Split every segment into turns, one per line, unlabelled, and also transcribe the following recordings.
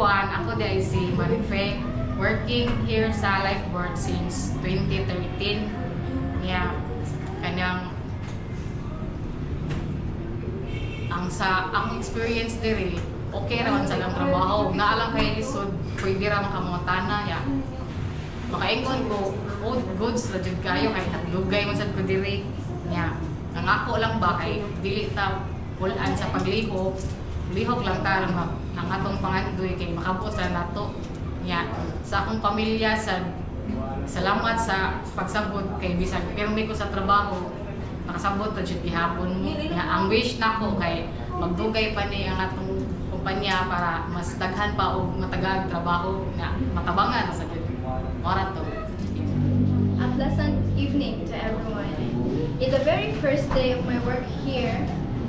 everyone, ako di ay si Marife, working here sa Lifeboard since 2013. Yeah, kanyang ang experience diri, okay raman sa lang trabaho. Naalang kay lisod, pwede ra makamutana ya. Makaingon ko, goods ra jud kayo kay dugay man sad ko diri. Yeah. Ang ako lang ba kay dili ta pulan sa pagliho. Lihok lang ta ang atong pangandoy kay makabot sa nato. Yeah. Sa akong pamilya salamat sa pagsabot kay bisag pirmi ko sa trabaho. Nakasabot ta jud gihapon mo. Ang wish nako kay magdugay pa ni ang atong kumpanya para mas daghan pa og matagal trabaho nga matabangan sa gid. Ora to.
A pleasant evening to everyone. In the very first day of my work here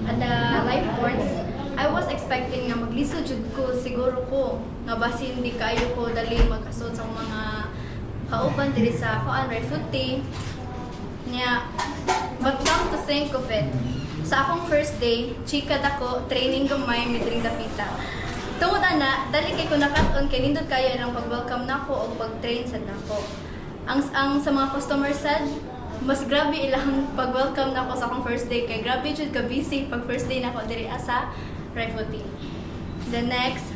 at the Lifeboards, I was expecting nga maglisod jud ko siguro ko nga basin di kayo ko dali magkasod sa mga kauban diri sa kuan refuti nya. But come to think of it, sa akong first day, chika dako, training gamay, midring dapita. Tungod ana, dali kay ko nakat-on kay nindot kayo ilang pag-welcome nako o pag-train sad nako. Ang sa mga customers sad, mas grabe ilang pag-welcome nako sa akong first day kay grabe jud ka busy pag first day nako diri sa refuti. The next,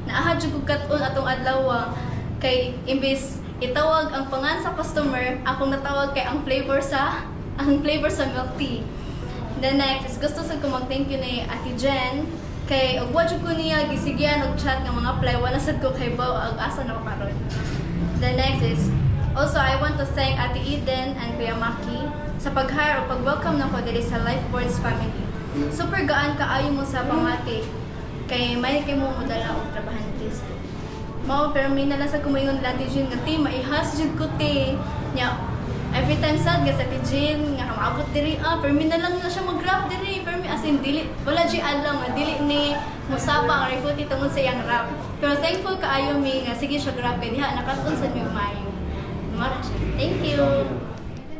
naaha jud ko kat-on atong adlaw kay imbis itawag ang pangan sa customer, akong natawag kay ang flavor sa milk tea. The next is gusto sad ko mag-thank you ni Ate Jen kay og wa jud ko niya gisigyan og chat nga mga apply wala sad ko kay baw ag asa na ko karon. The next is also I want to thank Ate Eden and Kuya Maki sa pag-hire o pag-welcome nako diri sa Lifeboards family. Super gaan kaayo mo sa pamati kay may kay mo dala og trabahante. Mao pero may nala sa kumayon Ate Jen nga ti maihas jud ko ti nya. Every time sad sa Ate Jen nga maabot diri pero mi na lang na siya mag-rap diri pero mi as in dili wala di alam nga dili ni musaba ang refuti tungod sa iyang rap. Pero thankful kaayo mi nga sige siya rap kay diha nakaton sa mi maayo. Thank you.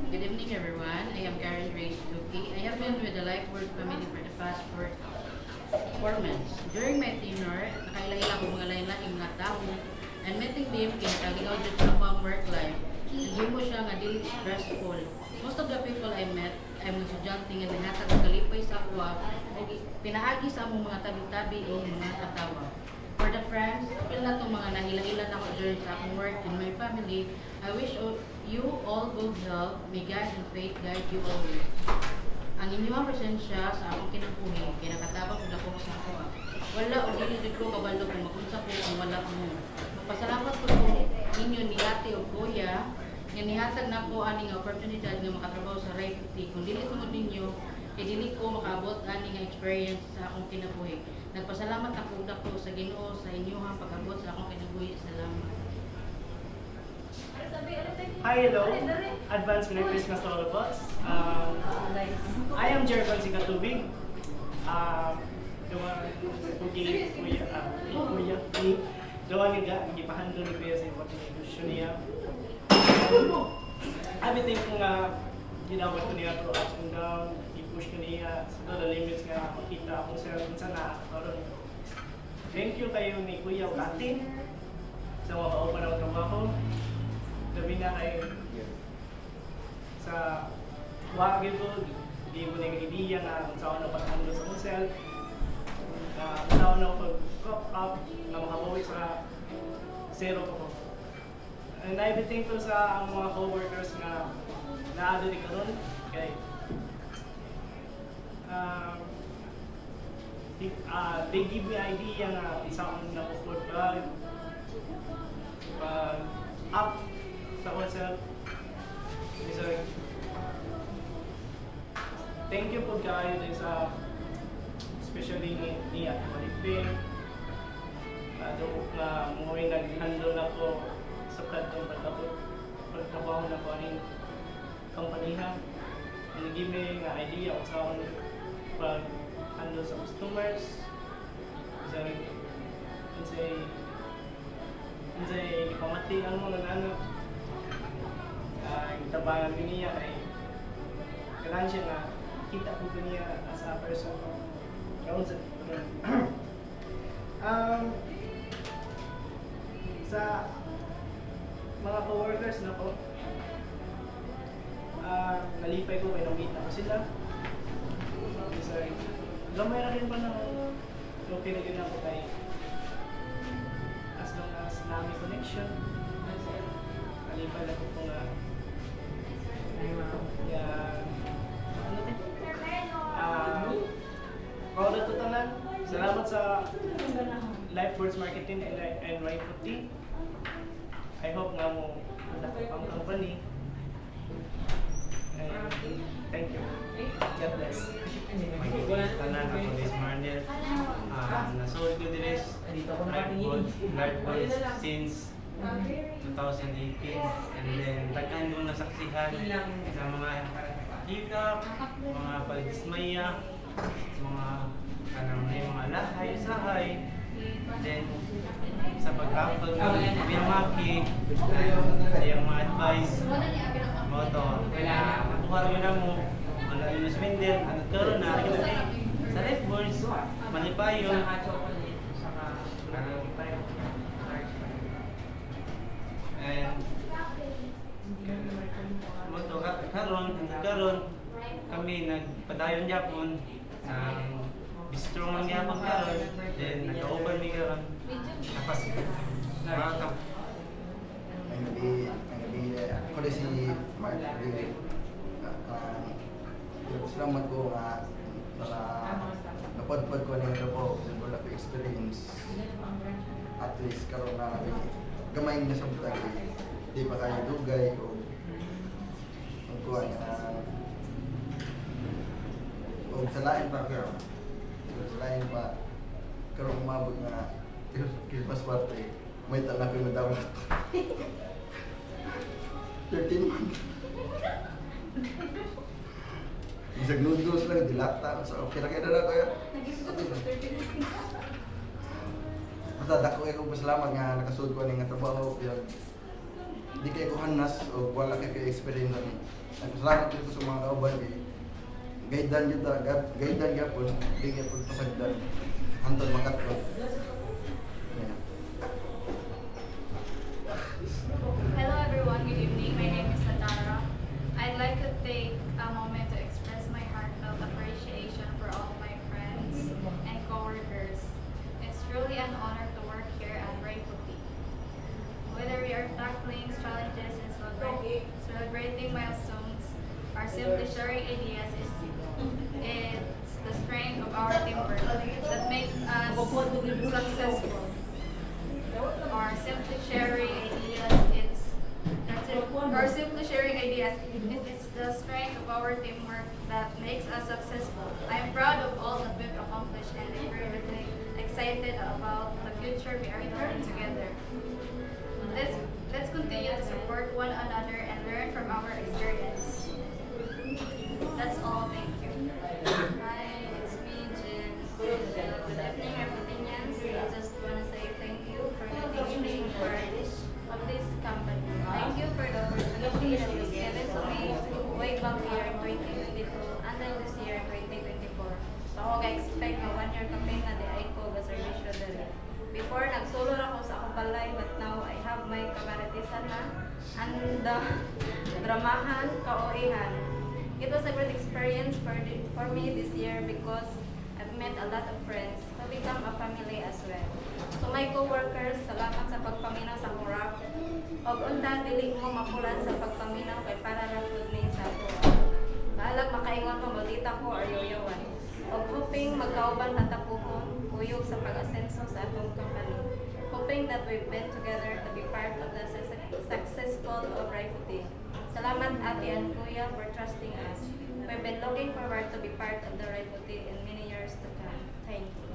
Good evening, everyone. I am Karen Grace Luki. I have been with the Lifeboard family for the past 4 months. During my tenure, nakailaila ko mga lain-laing mga tao and meeting them kinakaligaw dito sa akong work life. Hindi mo siya nga dili stressful. Most of the people I met, ay mga estudyante nga nahatag ang kalipay sa akwa o pinaagi sa among mga tabi-tabi o mga katawa. For the friends, apil na itong mga nahila-hilan ako during sa akong work and my family, I wish you all good health, may God and faith guide you always. Ang inyong presensya sa akong kinabuhi, kinakatabang sa ako sa ako. Wala o dili dito kabalo kung makunsa ko ang wala mo. Magpasalamat ko ninyo ni ate o kuya, nga nihatag na ko aning oportunidad nga makatrabaho sa Refuti. Kung dili tungod ninyo, dili ko makaabot aning experience sa akong kinabuhi. Nagpasalamat ako dako sa Ginoo sa inyong pag-abot sa akong kinabuhi. Salamat.
Hi, hello. Advance Merry Christmas to all of us. I am Jervan Sikatubig. Dawa nga gipahandle ni Kuya sa ibang negosyo niya. Everything ko nga ginawat ko niya through ups and down, i-push ko niya sa the limits nga makita kung saan na karon. Thank you kayo ni Kuya o Ate sa mga kaupan ng trabaho. Sabi na kay sa wagin ko, hindi mo na yung idea na kung saan na pag-handle sa myself, kung saan na pag-cook up, na makabawi sa zero ko. And everything to sa mga co-workers na naado ni karon kay they give me idea na isang napupod up sa myself. So, thank you po kayo din sa especially ni Ate Maripin. Doon na muwi nag-handle na po sa katong pagtrabaho na po aning kompanya. Nag-give me nga idea kung saan pag-handle sa customers. Unsay pamati ang mga ano. Tabangan ko niya kay kailangan siya na kita ko niya as a person. Sa mga co-workers na ko, nalipay ko, may namita ko sila. Sorry. Gamay na rin pa na okay na din ako kay as long as namin connection. Nalipay lang ko nga ano din? Kaulat to tanan. Salamat sa Lifeboards Marketing and Right Food Team. I hope nga mo ang company. And thank you. God bless.
Tanan ako this Marnel. Nasuot ko din Lifeboards since 2018, and then tagkan ko nasaksihan sa mga hikap, mga pagdismaya, mga may mga lahay, usahay, then sa pagkapag ng pinamaki, sa iyang mga advice, mo to, makuha rin na mo, wala yung swindle, at karoon na, sa Lifeboards, manipayon, and moto karon kami nagpadayon gyapon ang bistro man gyapon karon, then nagkauban mi karon tapos welcome.
Ako din si Mark Rodriguez. Salamat ko nga napodpod ko ng trabaho siguro na experience. At least karon na natin gamay na sa butang di pa kayo dugay o magkuhan o sa lain pa kayo. Sa lain pa karon umabot na Christmas party may tala ko na dapat 13 months. Isang noodles lang, dilata. So, okay na kayo na kaya. Basta dako kayo pasalamat nga nakasud ko nga trabaho. Di kayo ko hanas o wala kayo experience. Nagpasalamat ko sa mga kauban. Gaidan gyapon, di kayo pasagdan. Hantod makatlo.
Hello everyone, good evening. My name is Satara. I'd like to take a moment to express my heartfelt appreciation for all my friends and coworkers. It's truly an honor to work here at Rayputi. Whether we are tackling challenges and celebrating milestones or simply sharing ideas, it's the strength of our teamwork that makes us successful. Or simply sharing ideas, it's the strength of our teamwork that makes us successful. I'm proud of all that we've accomplished and incredibly excited about the future we are building together. Let's continue to support one another and learn from our experience. That's all. Thank you.
Hi, it's me, Jen. Good evening, Rapitinians. I just want to say thank you for letting me be part of this company. Thank you for the opportunity that was given to me way back here in 2022 until this year, 2024. So ako ka-expect na 1 year campaign na di ko ba servisyo dali. Before, nag-solo ako sa akong balay, but now I have my kamaratisan na and the dramahan, kaoihan. It was a great experience for me this year because I've met a lot of friends who become a family as well. To my co-workers, salamat sa pagpaminaw sa kurap. Og unta dili mo mapulan sa pagpaminaw kay para ra pud ni sa ako. Bahalag makaingon mo balita ko or yoyawan. Og hoping magkauban hatapuhon kuyog sa pag-asenso sa atong company. Hoping that we've been together to be part of the successful of Rayputi. Salamat Ate and Kuya for trusting us. We've been looking forward to be part of the Rayputi in many years to come. Thank you.